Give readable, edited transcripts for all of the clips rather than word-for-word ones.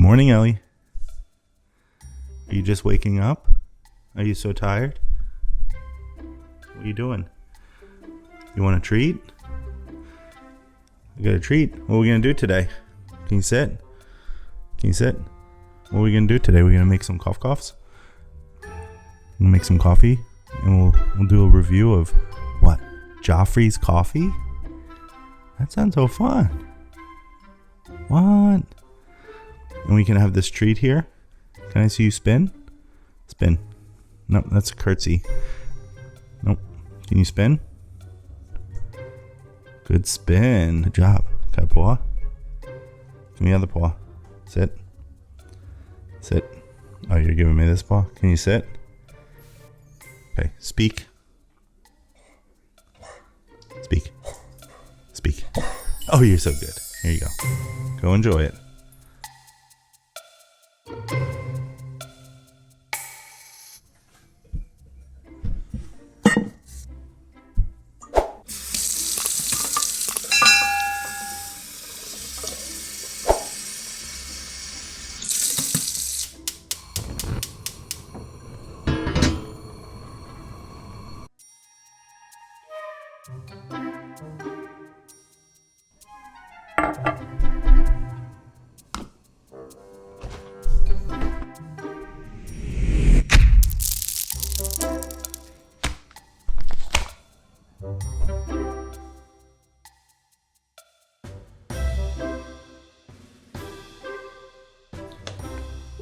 morning, Ellie. Are you just waking up? Are you so tired? What are you doing? You want a treat? I got a treat. What are we going to do today? Can you sit? Can you sit? What are we going to do today? We're going to make some coughs. We'll make some coffee, and we'll do a review of what? Joffrey's coffee? That sounds so fun. What? And we can have this treat here. Can I see you spin? Spin. Nope, that's a curtsy. Nope. Can you spin? Good spin. Good job. Got a paw? Give me the other paw. Sit. Sit. Oh, you're giving me this paw? Can you sit? Okay, speak. Speak. Speak. Oh, you're so good. Here you go. Go enjoy it.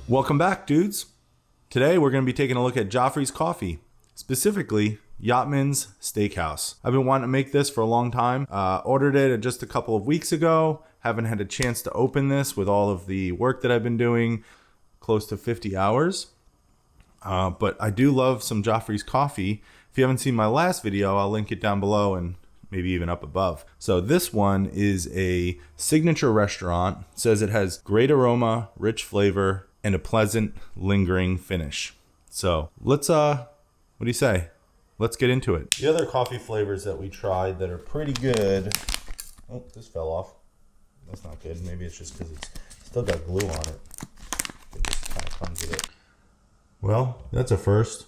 Welcome back, dudes. Today we're going to be taking a look at Joffrey's coffee, specifically Yachtsman's Steakhouse. I've been wanting to make this for a long time. Ordered it just a couple of weeks ago. Haven't had a chance to open this with all of the work that I've been doing, close to 50 hours. But I do love some Joffrey's coffee. If you haven't seen my last video, I'll link it down below and maybe even up above. So this one is a signature restaurant. It says it has great aroma, rich flavor, and a pleasant, lingering finish. So let's, what do you say? Let's get into it. The other coffee flavors that we tried that are pretty good. Oh, this fell off. That's not good. Maybe it's just because it's still got glue on it. It just kind of comes with it. Well, that's a first.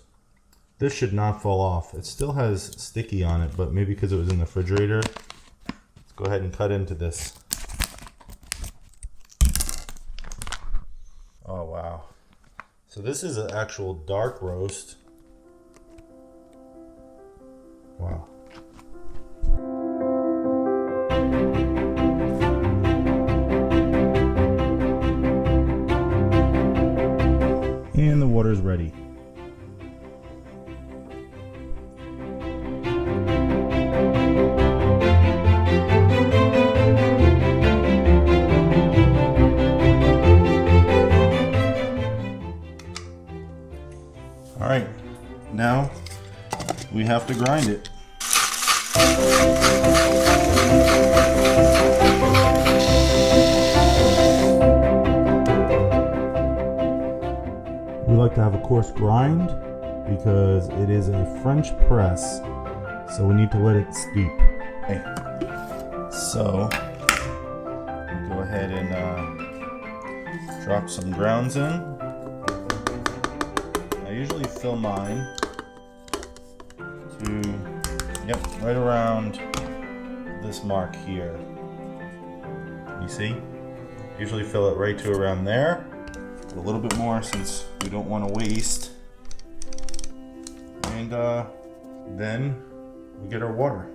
This should not fall off. It still has sticky on it, but maybe because it was in the refrigerator. Let's go ahead and cut into this. Oh, wow. So this is an actual dark roast. Wow. And the water's ready. All right, now we have to grind it. We like to have a coarse grind because it is a French press, so we need to let it steep. Okay. So go ahead and drop some grounds in. I usually fill mine to, right around this mark here. You see? Usually fill it right to around there. A little bit more since we don't want to waste. And then we get our water.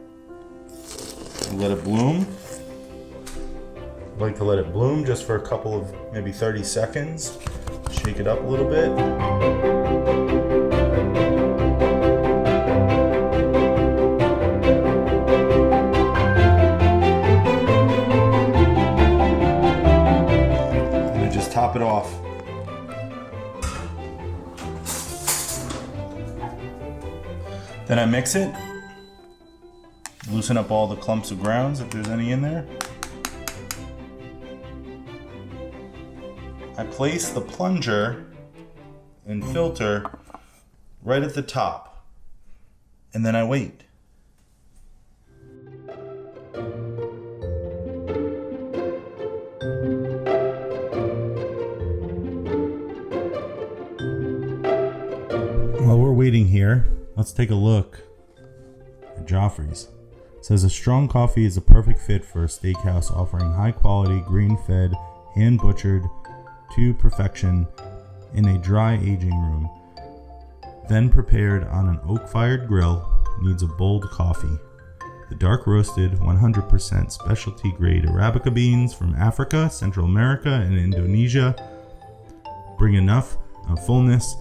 We let it bloom. I'd like to let it bloom just for a couple of maybe 30 seconds. Shake it up a little bit. And just top it off. Then I mix it. Loosen up all the clumps of grounds if there's any in there. I place the plunger and filter right at the top, and then I wait. waiting here, let's take a look at Joffrey's. It says a strong coffee is a perfect fit for a steakhouse offering high quality, grain-fed, hand-butchered to perfection in a dry aging room. Then prepared on an oak-fired grill, needs a bold coffee. The dark roasted, 100% specialty grade Arabica beans from Africa, Central America, and Indonesia bring enough fullness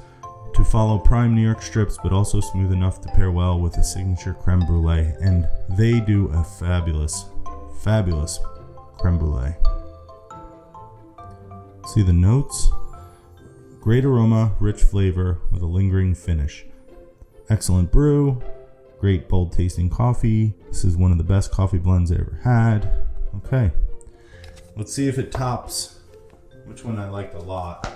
to follow prime New York strips, but also smooth enough to pair well with a signature creme brulee. And they do a fabulous, fabulous creme brulee. See the notes? Great aroma, rich flavor with a lingering finish. Excellent brew, great bold tasting coffee. This is one of the best coffee blends I ever had. Okay, let's see if it tops which one I liked a lot.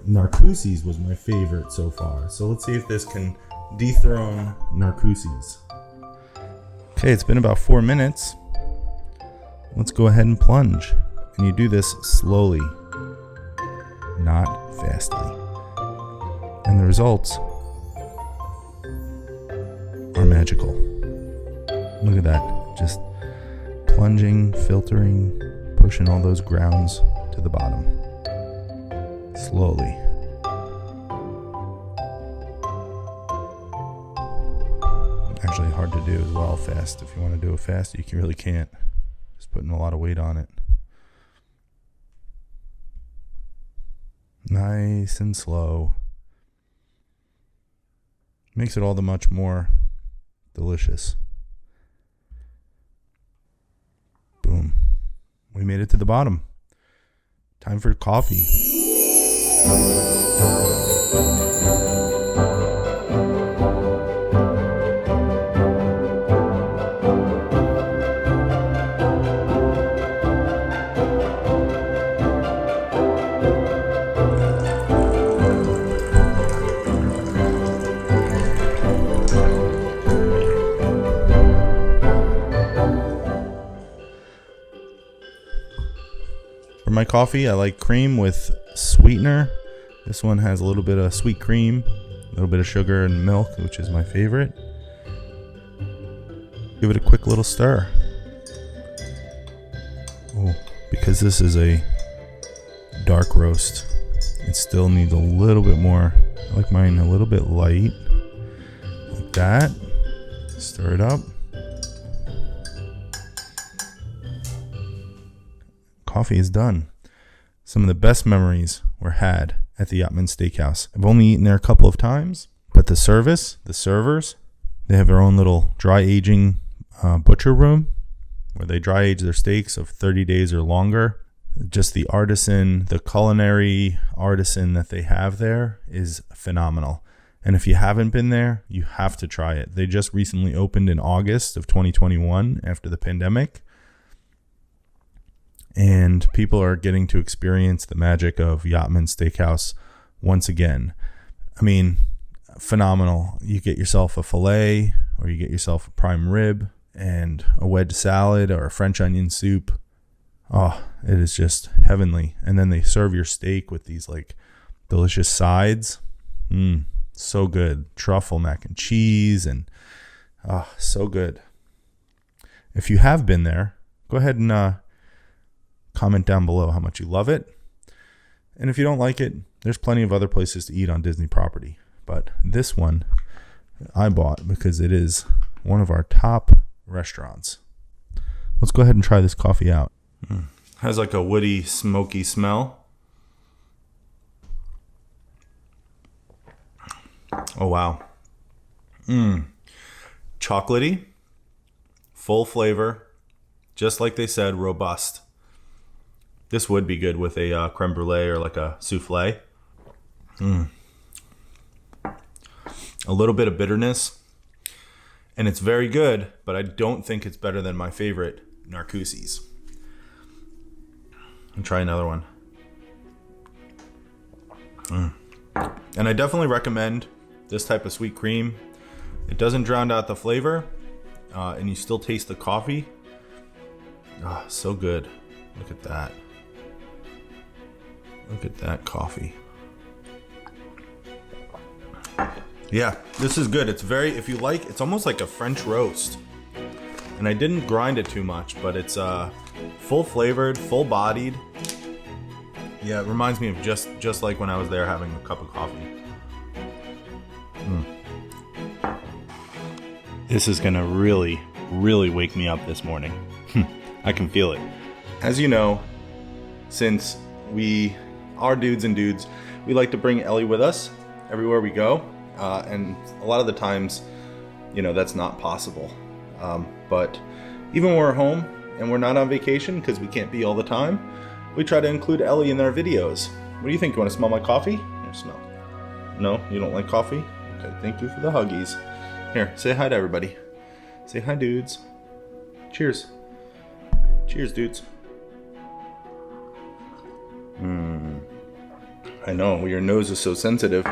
Narcoossee's was my favorite so far. So let's see if this can dethrone Narcoossee's. Okay, it's been about 4 minutes. Let's go ahead and plunge. And you do this slowly, not fastly. And the results are magical. Look at that. Just plunging, filtering, pushing all those grounds to the bottom. Slowly. Actually hard to do as well fast. If you want to do it fast, you really can't. Just putting a lot of weight on it. Nice and slow. Makes it all the much more delicious. Boom. We made it to the bottom. Time for coffee. For my coffee, I like cream with sweetener. This one has a little bit of sweet cream, a little bit of sugar and milk, which is my favorite. Give it a quick little stir. Oh, because this is a dark roast, it still needs a little bit more. I like mine a little bit light, like that. Stir it up. Coffee is done. Some of the best memories were had at the Yachtsman Steakhouse. I've only eaten there a couple of times, but the servers, they have their own little dry aging butcher room where they dry age their steaks of 30 days or longer. Just the culinary artisan that they have there is phenomenal. And if you haven't been there, you have to try it. They just recently opened in August of 2021 after the pandemic. And people are getting to experience the magic of Yachtsman Steakhouse once again. I mean, phenomenal. You get yourself a filet, or you get yourself a prime rib and a wedge salad or a French onion soup. Oh, it is just heavenly. And then they serve your steak with these like delicious sides. So good. Truffle mac and cheese, and so good. If you have been there, go ahead and comment down below how much you love it. And if you don't like it, there's plenty of other places to eat on Disney property. But this one I bought because it is one of our top restaurants. Let's go ahead and try this coffee out. Has like a woody, smoky smell. Oh, wow. Chocolatey, full flavor, just like they said, robust. This would be good with a creme brulee or like a souffle. A little bit of bitterness. And it's very good, but I don't think it's better than my favorite, Narcoossee's. I'll try another one. And I definitely recommend this type of sweet cream. It doesn't drown out the flavor, and you still taste the coffee. So good. Look at that. Look at that coffee. Yeah, this is good. It's very, if you like, it's almost like a French roast. And I didn't grind it too much, but it's full flavored, full bodied. Yeah, it reminds me of just like when I was there having a cup of coffee. This is gonna really wake me up this morning. I can feel it. As you know, since we are dudes and dudes, we like to bring Ellie with us everywhere we go. And a lot of the times, you know, that's not possible. But even when we're home and we're not on vacation, because we can't be all the time, we try to include Ellie in our videos. What do you think? You want to smell my coffee? Here, smell. No? You don't like coffee? Okay, thank you for the huggies. Here, say hi to everybody. Say hi, dudes. Cheers. Cheers, dudes. I know, your nose is so sensitive.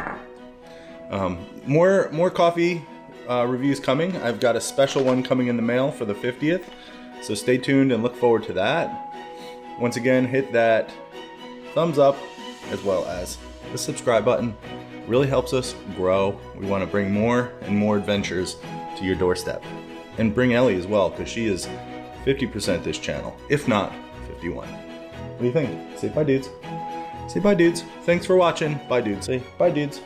More coffee reviews coming. I've got a special one coming in the mail for the 50th, so stay tuned and look forward to that. Once again, hit that thumbs up as well as the subscribe button. Really helps us grow. We want to bring more and more adventures to your doorstep. And bring Ellie as well, because she is 50% this channel, if not 51. What do you think? Say bye, dudes. Say bye, dudes. Thanks for watching. Bye, dudes. Say bye, dudes.